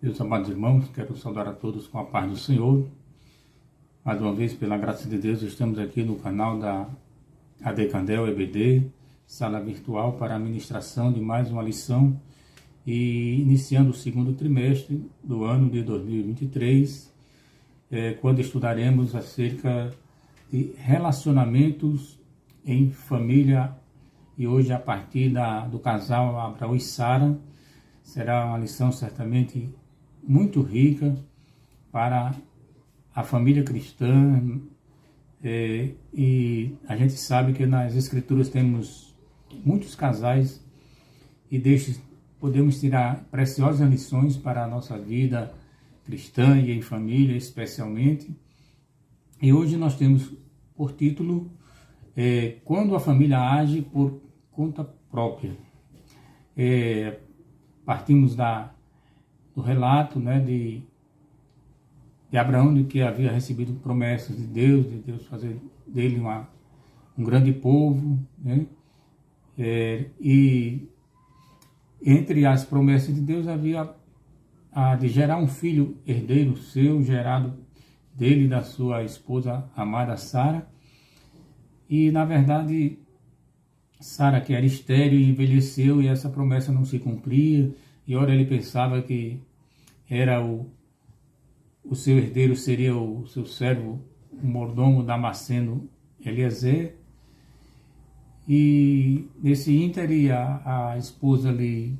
Meus amados irmãos, quero saudar a todos com a paz do Senhor. Mais uma vez, pela graça de Deus, estamos aqui no canal da AD Candel EBD, sala virtual para a ministração de mais uma lição e iniciando o segundo trimestre do ano de 2023, quando estudaremos acerca de relacionamentos em família e hoje a partir do casal Abraão e Sara. Será uma lição certamente muito rica para a família cristã, e a gente sabe que nas Escrituras temos muitos casais e destes podemos tirar preciosas lições para a nossa vida cristã e em família especialmente. E hoje nós temos por título Quando a família age por conta própria. Partimos do relato, de Abraão, de que havia recebido promessas de Deus fazer dele um grande povo, e entre as promessas de Deus havia a de gerar um filho herdeiro seu, gerado dele e da sua esposa amada Sara. E na verdade Sara, que era estéril, envelheceu e essa promessa não se cumpria, e ora ele pensava que era o seu herdeiro seria o seu servo, o mordomo Damasceno Eliezer. E nesse ínterim a esposa lhe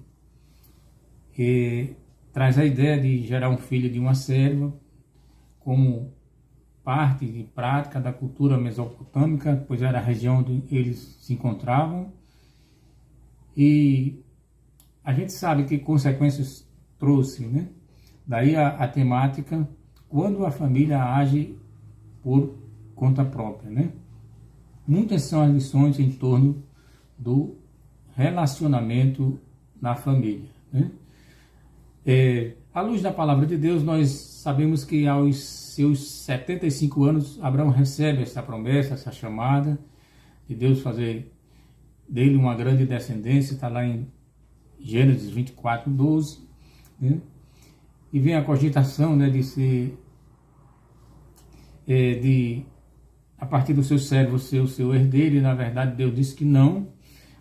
traz a ideia de gerar um filho de uma serva, como parte de prática da cultura mesopotâmica, pois era a região onde eles se encontravam. E a gente sabe que consequências trouxe, Daí a temática, quando a família age por conta própria, Muitas são as lições em torno do relacionamento na família, À luz da palavra de Deus, nós sabemos que aos seus 75 anos, Abraão recebe essa promessa, essa chamada de Deus fazer dele uma grande descendência, está lá em Gênesis 24, 12, E vem a cogitação, de a partir do seu servo ser o seu herdeiro, e na verdade Deus disse que não,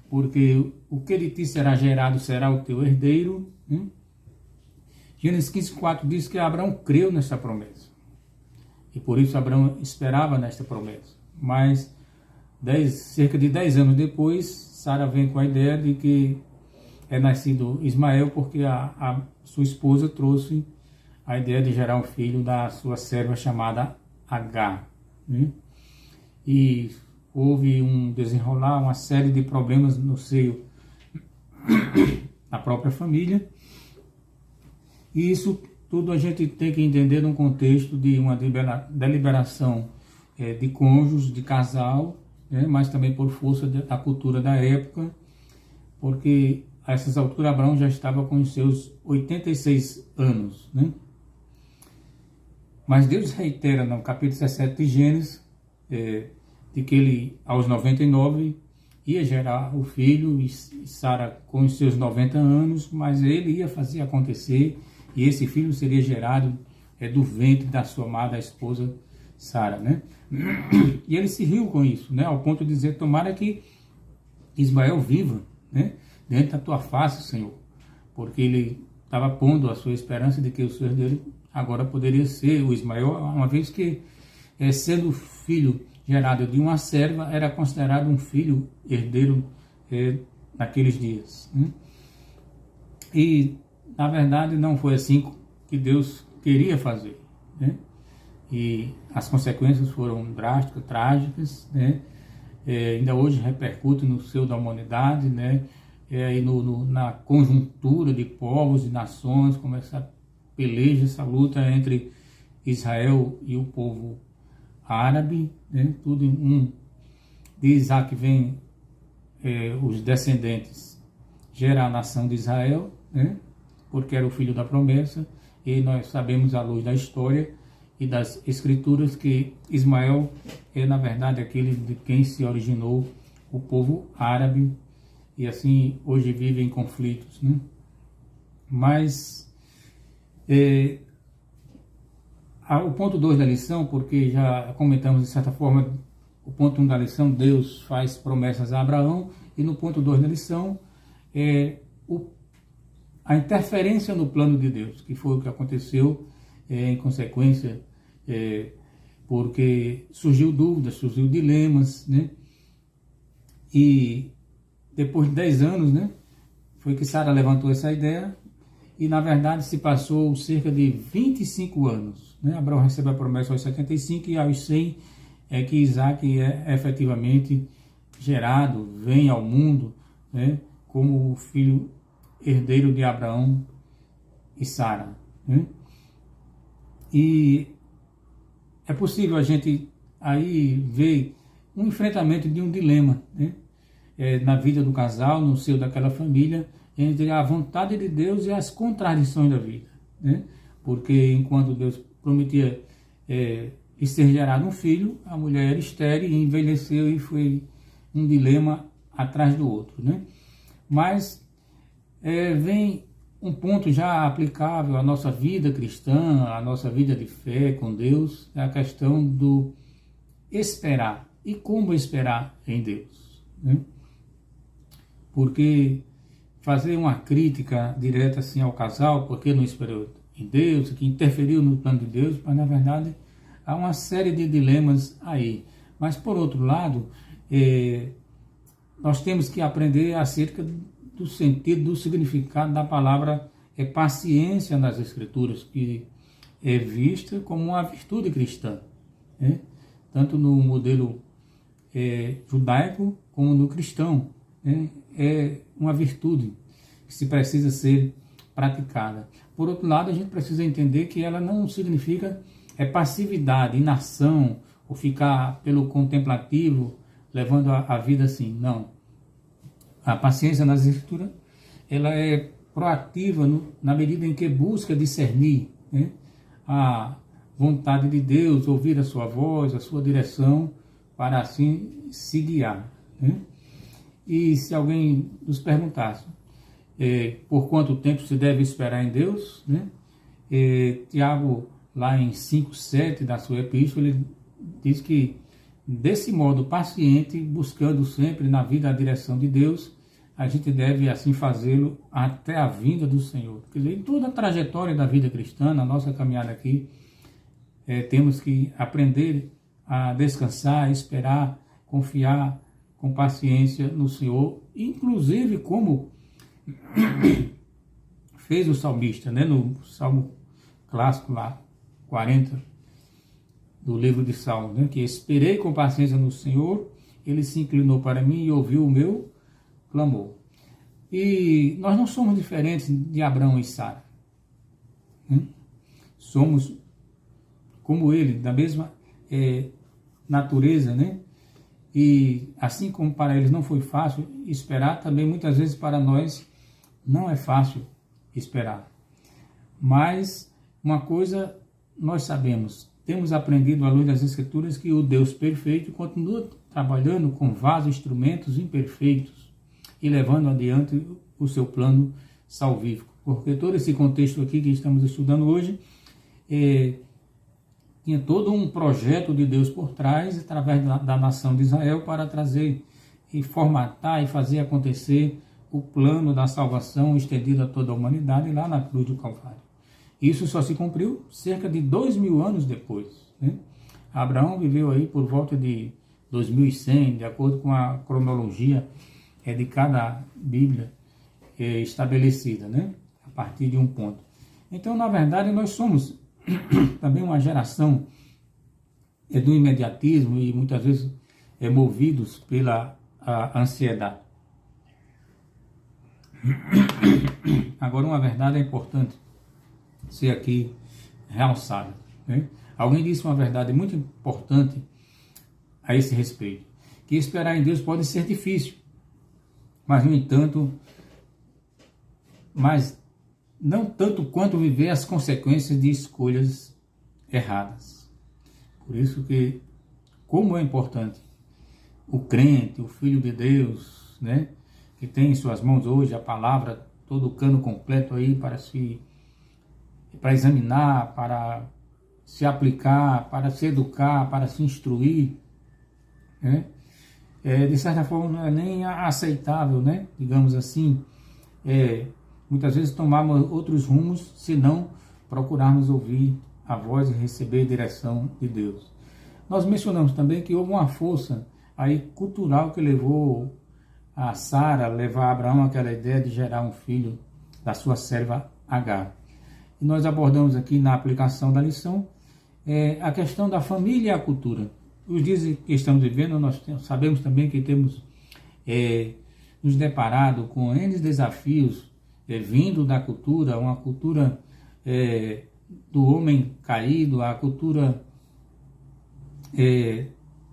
porque o que de ti será gerado será o teu herdeiro. Gênesis 15, 4 diz que Abraão creu nessa promessa. E por isso Abraão esperava nesta promessa. Mas cerca de 10 anos depois, Sara vem com a ideia de que é nascido Ismael, porque a sua esposa trouxe a ideia de gerar um filho da sua serva chamada Agar. E houve um desenrolar, uma série de problemas no seio da própria família. E isso tudo a gente tem que entender num contexto de uma deliberação de cônjuges, de casal, mas também por força da cultura da época, porque a essas alturas Abraão já estava com os seus 86 anos. Mas Deus reitera no capítulo 17 de Gênesis, de que ele aos 99 ia gerar o filho, e Sara com os seus 90 anos, mas ele ia fazer acontecer, e esse filho seria gerado do ventre da sua amada esposa Sara, E ele se riu com isso, ao ponto de dizer: tomara que Ismael viva, dentro da tua face, Senhor, porque ele estava pondo a sua esperança de que o seu herdeiro agora poderia ser o Ismael, uma vez que, sendo filho gerado de uma serva, era considerado um filho herdeiro naqueles dias. E, na verdade, não foi assim que Deus queria fazer, E as consequências foram drásticas, trágicas, ainda hoje repercute no seio da humanidade, e na conjuntura de povos e nações, como essa peleja, essa luta entre Israel e o povo árabe, tudo de Isaac vem os descendentes gerar a nação de Israel, porque era o filho da promessa, e nós sabemos à luz da história e das escrituras que Ismael é na verdade aquele de quem se originou o povo árabe, e assim hoje vive em conflitos, Mas O ponto 2 da lição, porque já comentamos de certa forma, o ponto 1 da lição, Deus faz promessas a Abraão, e no ponto 2 da lição, a interferência no plano de Deus, que foi o que aconteceu em consequência, porque surgiu dúvidas, surgiu dilemas, né? E depois de 10 anos, né, foi que Sara levantou essa ideia, e na verdade se passou cerca de 25 anos. Né? Abraão recebe a promessa aos 75 e aos 100 é que Isaac é efetivamente gerado, vem ao mundo, né, como o filho herdeiro de Abraão e Sara. Né? E é possível a gente aí ver um enfrentamento de um dilema, né, na vida do casal, no seio daquela família, entre a vontade de Deus e as contradições da vida. Né? Porque enquanto Deus prometia ser gerado um filho, a mulher era estéril e envelheceu, e foi um dilema atrás do outro. Né? Mas vem um ponto já aplicável à nossa vida cristã, à nossa vida de fé com Deus, é a questão do esperar. E como esperar em Deus? Né? Porque fazer uma crítica direta assim ao casal, porque não esperou em Deus, que interferiu no plano de Deus, mas na verdade há uma série de dilemas aí. Mas por outro lado, nós temos que aprender acerca do sentido, do significado da palavra paciência nas Escrituras, que é vista como uma virtude cristã, né? Tanto no modelo judaico como no cristão. Né? É uma virtude que se precisa ser praticada. Por outro lado, a gente precisa entender que ela não significa passividade, inação, ou ficar pelo contemplativo, levando a vida assim. Não. A paciência nas Escrituras, ela é proativa na medida em que busca discernir, né, a vontade de Deus, ouvir a sua voz, a sua direção, para assim se guiar. Né? E se alguém nos perguntasse por quanto tempo se deve esperar em Deus, né? Tiago, lá em 5,7 da sua epístola, ele diz que desse modo paciente, buscando sempre na vida a direção de Deus, a gente deve assim fazê-lo até a vinda do Senhor. Quer dizer, em toda a trajetória da vida cristã, na nossa caminhada aqui, temos que aprender a descansar, esperar, confiar com paciência no Senhor, inclusive como fez o salmista, né, no Salmo clássico lá, 40, do livro de Salmos, né, que esperei com paciência no Senhor, ele se inclinou para mim e ouviu o meu clamor. E nós não somos diferentes de Abraão e Sara. Né? Somos como ele, da mesma natureza, né? E assim como para eles não foi fácil esperar, também muitas vezes para nós não é fácil esperar. Mas uma coisa nós sabemos, temos aprendido à luz das Escrituras que o Deus perfeito continua trabalhando com vasos, instrumentos imperfeitos e levando adiante o seu plano salvífico. Porque todo esse contexto aqui que estamos estudando hoje tinha todo um projeto de Deus por trás, através da nação de Israel, para trazer e formatar e fazer acontecer o plano da salvação estendido a toda a humanidade lá na cruz do Calvário. Isso só se cumpriu cerca de 2000 anos depois. Né? Abraão viveu aí por volta de 2100, de acordo com a cronologia de cada Bíblia estabelecida, né? A partir de um ponto. Então, na verdade, nós somos também uma geração do imediatismo e muitas vezes movidos pela ansiedade. Agora, uma verdade é importante ser aqui realçada. Né? Alguém disse uma verdade muito importante a esse respeito, que esperar em Deus pode ser difícil, mas, no entanto, não tanto quanto viver as consequências de escolhas erradas. Por isso que, como é importante o crente, o Filho de Deus, né, que tem em suas mãos hoje a palavra, todo o cano completo aí para se para examinar, para se aplicar, para se educar, para se instruir, né? De certa forma não é nem aceitável, né? Digamos assim, muitas vezes tomarmos outros rumos se não procurarmos ouvir a voz e receber a direção de Deus. Nós mencionamos também que houve uma força aí cultural que levou a Sara, levar a Abraão aquela ideia de gerar um filho da sua serva Agar. E nós abordamos aqui na aplicação da lição a questão da família e a cultura. Os dias que estamos vivendo, nós sabemos também que temos nos deparado com N desafios vindo da cultura, uma cultura do homem caído, a cultura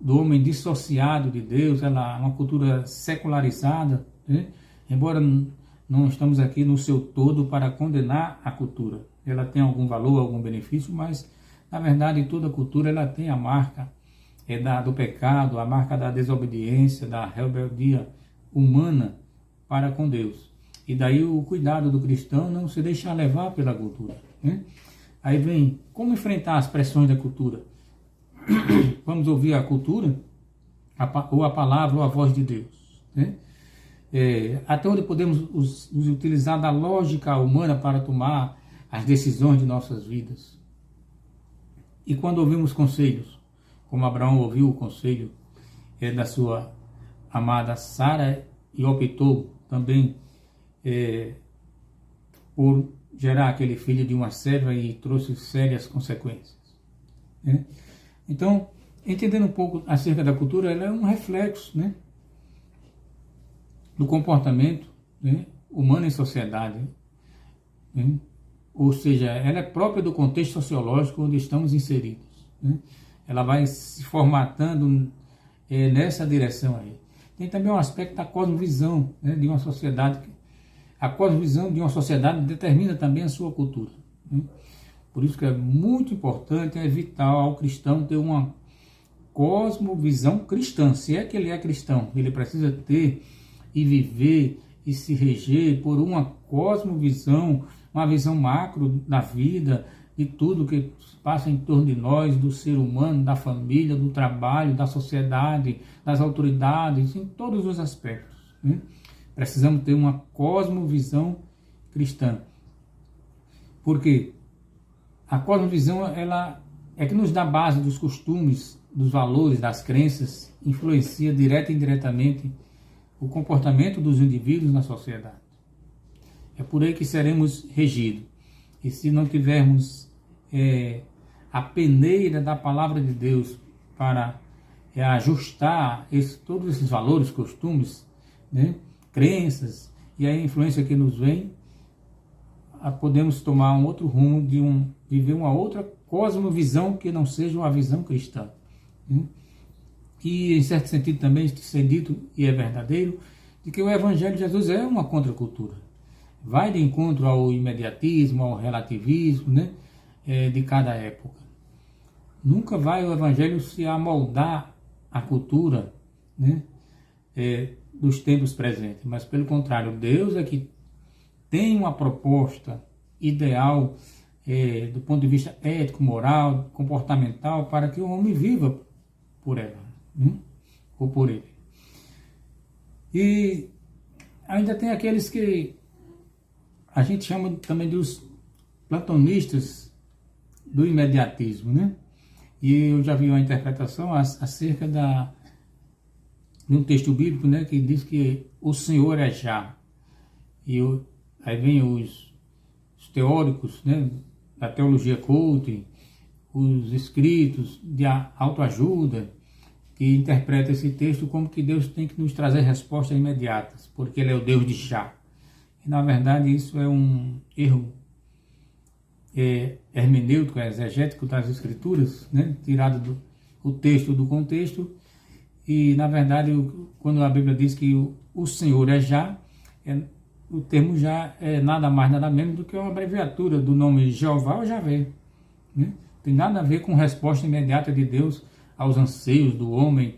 do homem dissociado de Deus, ela é uma cultura secularizada, né? Embora não estamos aqui no seu todo para condenar a cultura, ela tem algum valor, algum benefício, mas na verdade toda cultura ela tem a marca do pecado, a marca da desobediência, da rebeldia humana para com Deus. E daí o cuidado do cristão não se deixar levar pela cultura, né? Aí vem, como enfrentar as pressões da cultura? Vamos ouvir a cultura, ou a palavra, ou a voz de Deus, né? Até onde podemos nos utilizar da lógica humana para tomar as decisões de nossas vidas. E quando ouvimos conselhos, como Abraão ouviu o conselho da sua amada Sara e optou também por gerar aquele filho de uma serva e trouxe sérias consequências, né? Então, entendendo um pouco acerca da cultura, ela é um reflexo, né, do comportamento, né, humano em sociedade, né? Ou seja, ela é própria do contexto sociológico onde estamos inseridos, né? Ela vai se formatando nessa direção aí. Tem também um aspecto da cosmovisão, né, de uma sociedade. A cosmovisão de uma sociedade determina também a sua cultura, né? Por isso que é muito importante, é vital ao cristão ter uma cosmovisão cristã. Se é que ele é cristão, ele precisa ter e viver e se reger por uma cosmovisão, uma visão macro da vida, de tudo que passa em torno de nós, do ser humano, da família, do trabalho, da sociedade, das autoridades, em todos os aspectos, né? Precisamos ter uma cosmovisão cristã. Por quê? A cosmovisão, ela é que nos dá base dos costumes, dos valores, das crenças, influencia direta e indiretamente o comportamento dos indivíduos na sociedade. É por aí que seremos regidos. E se não tivermos a peneira da palavra de Deus para ajustar todos esses valores, costumes, né, crenças e a influência que nos vem, podemos tomar um outro rumo viver uma outra cosmovisão que não seja uma visão cristã, né? E em certo sentido também ser dito, e é verdadeiro, de que o Evangelho de Jesus é uma contracultura. Vai de encontro ao imediatismo, ao relativismo, né, de cada época. Nunca vai o Evangelho se amoldar à cultura, né, dos tempos presentes, mas pelo contrário, Deus é que tem uma proposta ideal do ponto de vista ético, moral, comportamental, para que o homem viva por ela, né, ou por ele. E ainda tem aqueles que a gente chama também dos platonistas do imediatismo, né? E eu já vi uma interpretação acerca de um texto bíblico, né, que diz que o Senhor é já. E aí vem os teóricos, né, da teologia coaching, os escritos de autoajuda, que interpretam esse texto como que Deus tem que nos trazer respostas imediatas, porque Ele é o Deus de já. E, na verdade, isso é um erro hermenêutico, exegético das Escrituras, né, tirado o texto do contexto. E, na verdade, quando a Bíblia diz que o Senhor é já, o termo já é nada mais, nada menos do que uma abreviatura do nome Jeová ou Javé, né? Tem nada a ver com resposta imediata de Deus aos anseios do homem,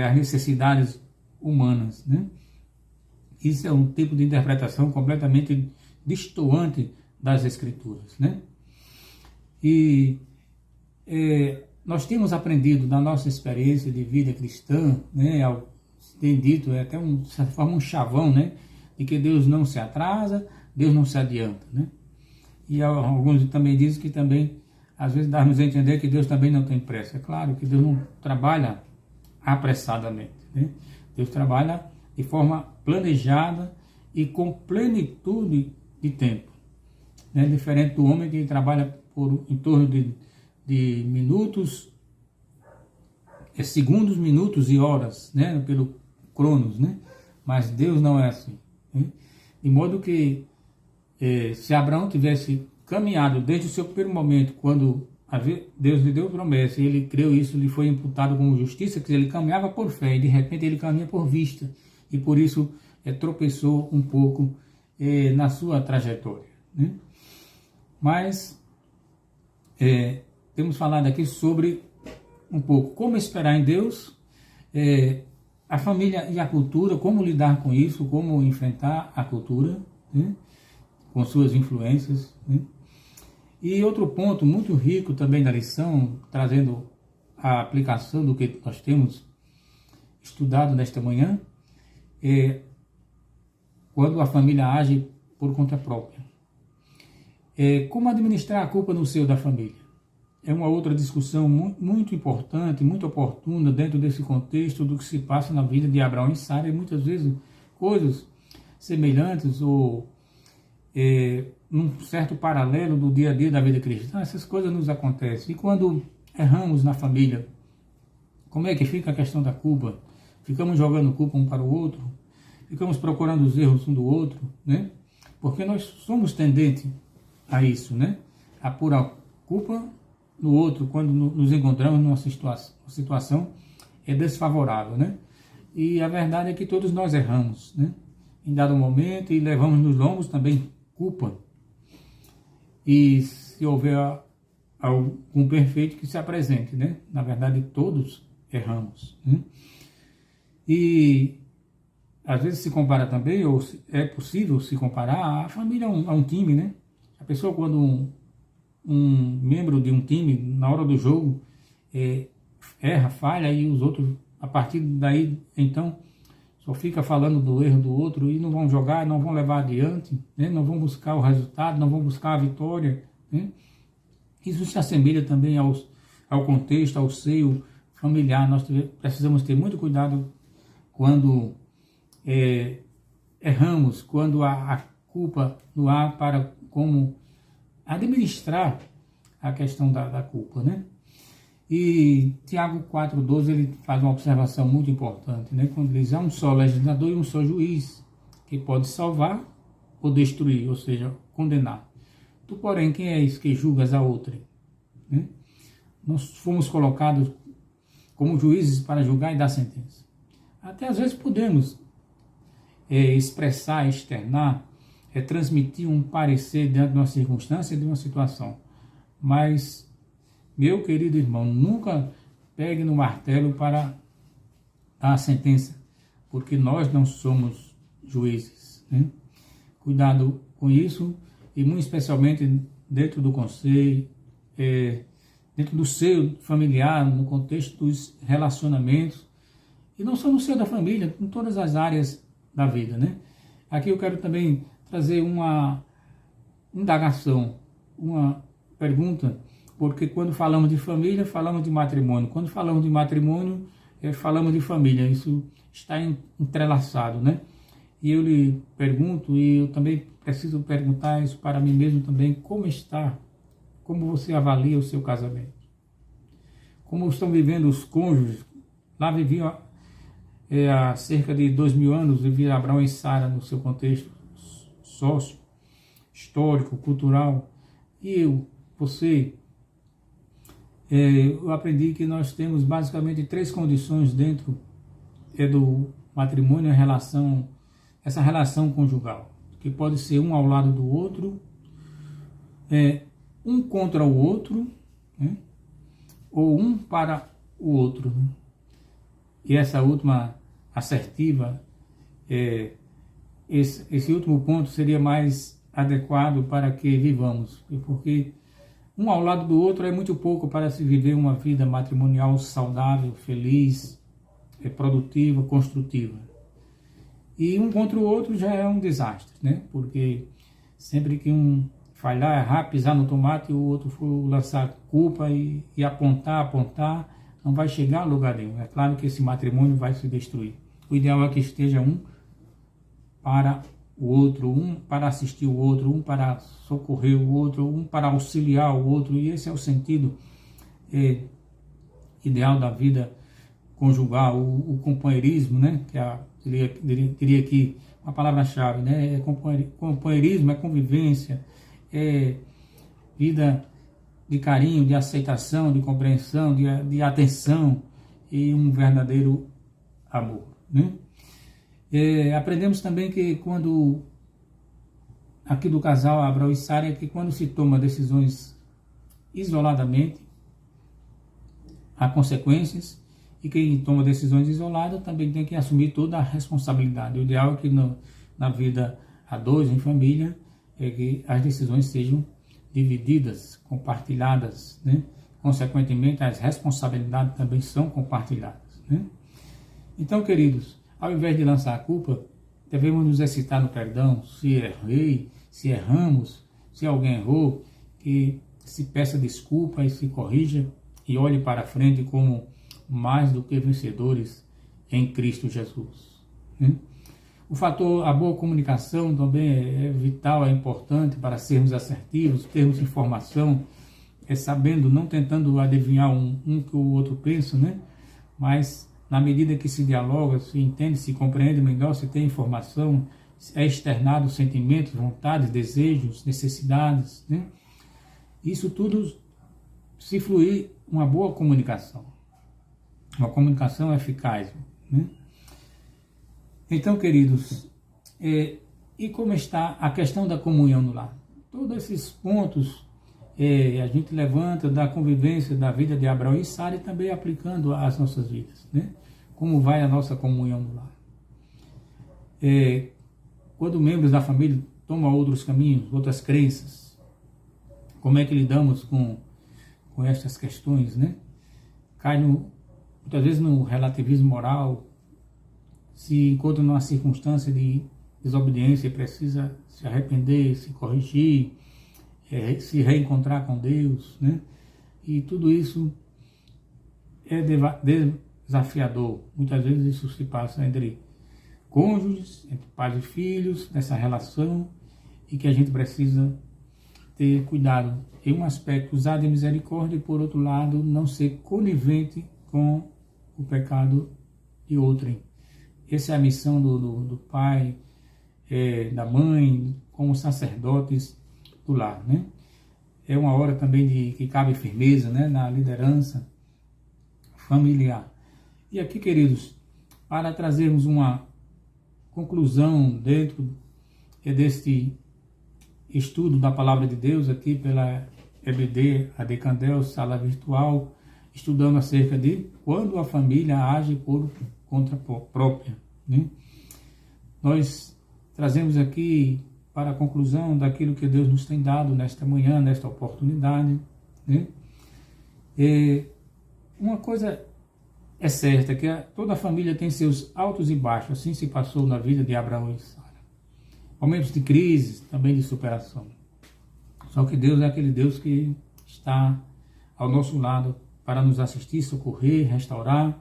às necessidades humanas, né? Isso é um tipo de interpretação completamente destoante das Escrituras, né? E nós temos aprendido da nossa experiência de vida cristã, né, tem dito, é até de certa forma um chavão, né, de que Deus não se atrasa, Deus não se adianta, né? E alguns também dizem que também, às vezes, dá-nos a entender que Deus também não tem pressa. É claro que Deus não trabalha apressadamente, né? Deus trabalha de forma planejada e com plenitude de tempo, né? Diferente do homem que trabalha em torno de minutos, segundos, minutos e horas, né? Pelo Cronos, né? Mas Deus não é assim, né? De modo que se Abraão tivesse caminhado desde o seu primeiro momento, quando Deus lhe deu promessa, e ele creu isso, lhe foi imputado como justiça, que ele caminhava por fé, e de repente ele caminha por vista, e por isso tropeçou um pouco na sua trajetória, né? Mas temos falado aqui sobre um pouco como esperar em Deus, a família e a cultura, como lidar com isso, como enfrentar a cultura, né, com suas influências, né? E outro ponto muito rico também da lição, trazendo a aplicação do que nós temos estudado nesta manhã, é quando a família age por conta própria. Como administrar a culpa no seio da família? É uma outra discussão muito importante, muito oportuna dentro desse contexto do que se passa na vida de Abraão e Sara, e muitas vezes coisas semelhantes ou num certo paralelo do dia a dia da vida cristã. Essas coisas nos acontecem. E quando erramos na família, como é que fica a questão da culpa? Ficamos jogando culpa um para o outro? Ficamos procurando os erros um do outro, né? Porque nós somos tendentes a isso, né? A pôr a culpa no outro quando nos encontramos numa situação desfavorável, né? E a verdade é que todos nós erramos, né? Em dado momento, e levamos nos lombos também culpa. E se houver algum perfeito que se apresente, né? Na verdade, todos erramos, né? E às vezes se compara também, ou é possível se comparar, a família a um time, né? A pessoa, quando um membro de um time, na hora do jogo, erra, falha, e os outros, a partir daí, então, só fica falando do erro do outro e não vão jogar, não vão levar adiante, né? Não vão buscar o resultado, não vão buscar a vitória, né? Isso se assemelha também ao contexto, ao seio familiar. Nós precisamos ter muito cuidado quando erramos, quando a culpa no ar, para como administrar a questão da culpa, né? E Tiago 4,12, ele faz uma observação muito importante, né? Quando ele diz: há um só legislador e um só juiz, que pode salvar ou destruir, ou seja, condenar. Tu, porém, quem és que julgas a outrem? Né? Nós fomos colocados como juízes para julgar e dar sentença. Até às vezes podemos expressar, externar, transmitir um parecer diante de uma circunstância, de uma situação. Mas, meu querido irmão, nunca pegue no martelo para dar a sentença, porque nós não somos juízes, né? Cuidado com isso, e muito especialmente dentro do conselho, dentro do seio familiar, no contexto dos relacionamentos, e não só no seio da família, em todas as áreas da vida, né? Aqui eu quero também trazer uma indagação, uma pergunta, porque quando falamos de família, falamos de matrimônio. Quando falamos de matrimônio, falamos de família. Isso está entrelaçado, né? E eu lhe pergunto, e eu também preciso perguntar isso para mim mesmo também: como está? Como você avalia o seu casamento? Como estão vivendo os cônjuges? Lá viviam há cerca de 2000 anos, vivia Abraão e Sara no seu contexto sócio, histórico, cultural. E você, eu aprendi que nós temos basicamente 3 condições dentro do matrimônio, essa relação conjugal, que pode ser um ao lado do outro, um contra o outro, né? Ou um para o outro, né? E essa última assertiva, esse último ponto seria mais adequado para que vivamos, porque um ao lado do outro é muito pouco para se viver uma vida matrimonial saudável, feliz, produtiva, construtiva. E um contra o outro já é um desastre, né? Porque sempre que um falhar, errar, pisar no tomate e o outro for lançar culpa e apontar, não vai chegar a lugar nenhum. É claro que esse matrimônio vai se destruir. O ideal é que esteja um para o outro, um para assistir o outro, um para socorrer o outro, um para auxiliar o outro. E esse é o sentido ideal da vida conjugal, o companheirismo, né? Que diria que uma palavra-chave, né? Companheirismo, é convivência, é vida de carinho, de aceitação, de compreensão, de atenção e um verdadeiro amor, né? Aprendemos também que quando, aqui do casal Abraão e Sara, que quando se toma decisões isoladamente, há consequências, e quem toma decisões isoladas também tem que assumir toda a responsabilidade. O ideal é que na vida a dois, em família, é que as decisões sejam divididas, compartilhadas, né? Consequentemente, as responsabilidades também são compartilhadas, né? Então, queridos, ao invés de lançar a culpa, devemos nos exercitar no perdão. Se errei, se erramos, se alguém errou, que se peça desculpa e se corrija e olhe para frente como mais do que vencedores em Cristo Jesus, né? A boa comunicação também é vital, é importante para sermos assertivos, termos informação, sabendo, não tentando adivinhar um que o outro pensa, né? Mas na medida que se dialoga, se entende, se compreende melhor, se tem informação, é externado sentimentos, vontades, desejos, necessidades, né? Isso tudo se fluir uma boa comunicação, uma comunicação eficaz, né? Então, queridos, e como está a questão da comunhão no lar? Todos esses pontos a gente levanta da convivência da vida de Abraão e Sara e também aplicando às nossas vidas, né? Como vai a nossa comunhão no lar? Quando membros da família tomam outros caminhos, outras crenças, como é que lidamos com estas questões, né? Cai muitas vezes no relativismo moral, se encontra numa circunstância de desobediência e precisa se arrepender, se corrigir, se reencontrar com Deus, né? E tudo isso é desafiador. Muitas vezes isso se passa entre cônjuges, entre pais e filhos, nessa relação, e que a gente precisa ter cuidado. Em um aspecto, usar de misericórdia, e por outro lado, não ser conivente com o pecado de outrem. Essa é a missão do pai, da mãe, como sacerdotes do lar, né? É uma hora também que cabe firmeza, né, na liderança familiar. E aqui, queridos, para trazermos uma conclusão dentro deste estudo da Palavra de Deus, aqui pela EBD, AD Candel, sala virtual, estudando acerca de quando a família age por conta própria, né? Nós trazemos aqui para a conclusão daquilo que Deus nos tem dado nesta manhã, nesta oportunidade, né? Uma coisa é certa, que toda a família tem seus altos e baixos, assim se passou na vida de Abraão e Sara. Momentos de crise, também de superação. Só que Deus é aquele Deus que está ao nosso lado para nos assistir, socorrer, restaurar,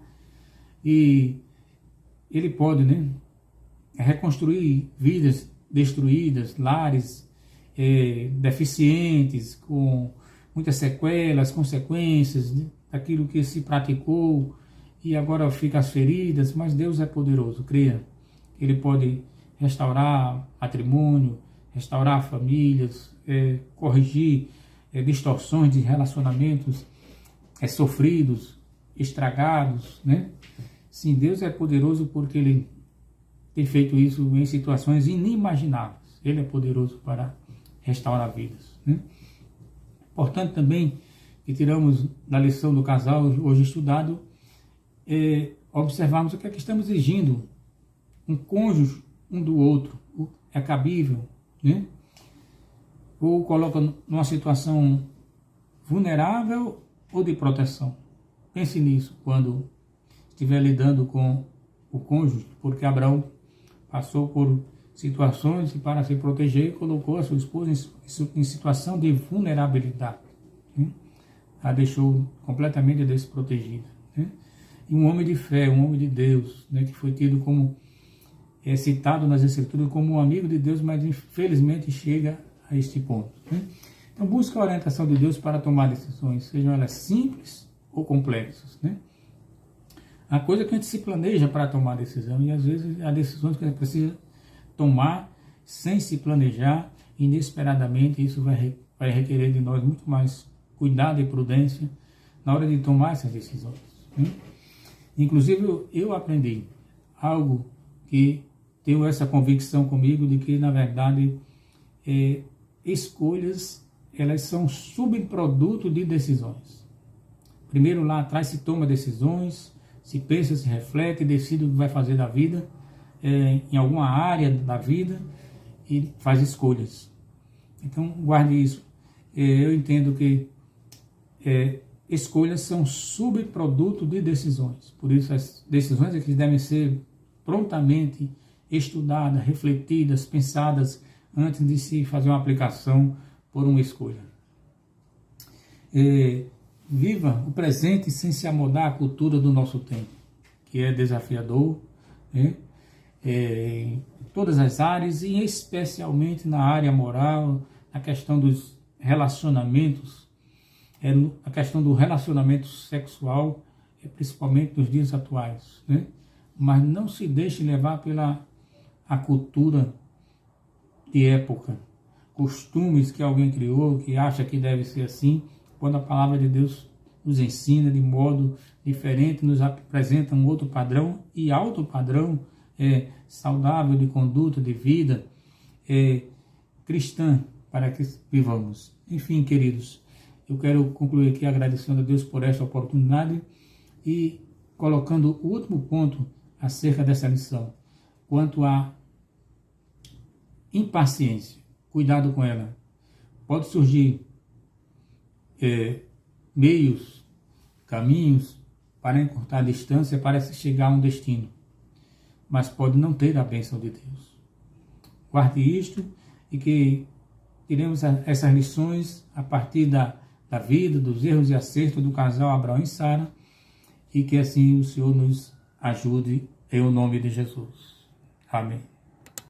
e Ele pode, né, reconstruir vidas destruídas, lares deficientes, com muitas sequelas, consequências, né, daquilo que se praticou, e agora fica as feridas, mas Deus é poderoso, creia. Ele pode restaurar matrimônio, restaurar famílias, corrigir distorções de relacionamentos sofridos, estragados, né? Sim, Deus é poderoso porque Ele tem feito isso em situações inimagináveis. Ele é poderoso para restaurar vidas, né? Importante também que tiramos da lição do casal hoje estudado, observarmos o que é que estamos exigindo um cônjuge um do outro. É cabível, né? Ou coloca numa situação vulnerável ou de proteção? Pense nisso quando estiver lidando com o cônjuge, porque Abraão passou por situações e para se proteger colocou a sua esposa em situação de vulnerabilidade. A deixou completamente desprotegida. E um homem de fé, um homem de Deus, que foi tido como, citado nas Escrituras como um amigo de Deus, mas infelizmente chega a este ponto. Então busca a orientação de Deus para tomar decisões, sejam elas simples ou complexas. A coisa que a gente se planeja para tomar decisão, e às vezes há decisões que a gente precisa tomar sem se planejar, inesperadamente. Isso vai requerer de nós muito mais cuidado e prudência na hora de tomar essas decisões. Inclusive eu aprendi algo que tenho essa convicção comigo de que, na verdade, escolhas, elas são subproduto de decisões. Primeiro, lá atrás se toma decisões, se pensa, se reflete, decide o que vai fazer da vida, em alguma área da vida, e faz escolhas. Então, guarde isso. Eu entendo que escolhas são subproduto de decisões. Por isso, as decisões aqui devem ser prontamente estudadas, refletidas, pensadas, antes de se fazer uma aplicação por uma escolha. Viva o presente sem se amodar à cultura do nosso tempo, que é desafiador, em todas as áreas, e especialmente na área moral, na questão dos relacionamentos, a questão do relacionamento sexual, principalmente nos dias atuais. Mas não se deixe levar pela a cultura de época, costumes que alguém criou, que acha que deve ser assim, quando a palavra de Deus nos ensina de modo diferente, nos apresenta um outro padrão e alto padrão saudável de conduta, de vida cristã, para que vivamos. Enfim, queridos, eu quero concluir aqui agradecendo a Deus por esta oportunidade e colocando o último ponto acerca dessa lição, quanto à impaciência. Cuidado com ela. Pode surgir meios, caminhos para encurtar a distância, para se chegar a um destino, mas pode não ter a bênção de Deus. Guarde isto e que tiremos essas lições a partir da vida, dos erros e acertos do casal Abraão e Sara, e que assim o Senhor nos ajude em nome de Jesus. Amém.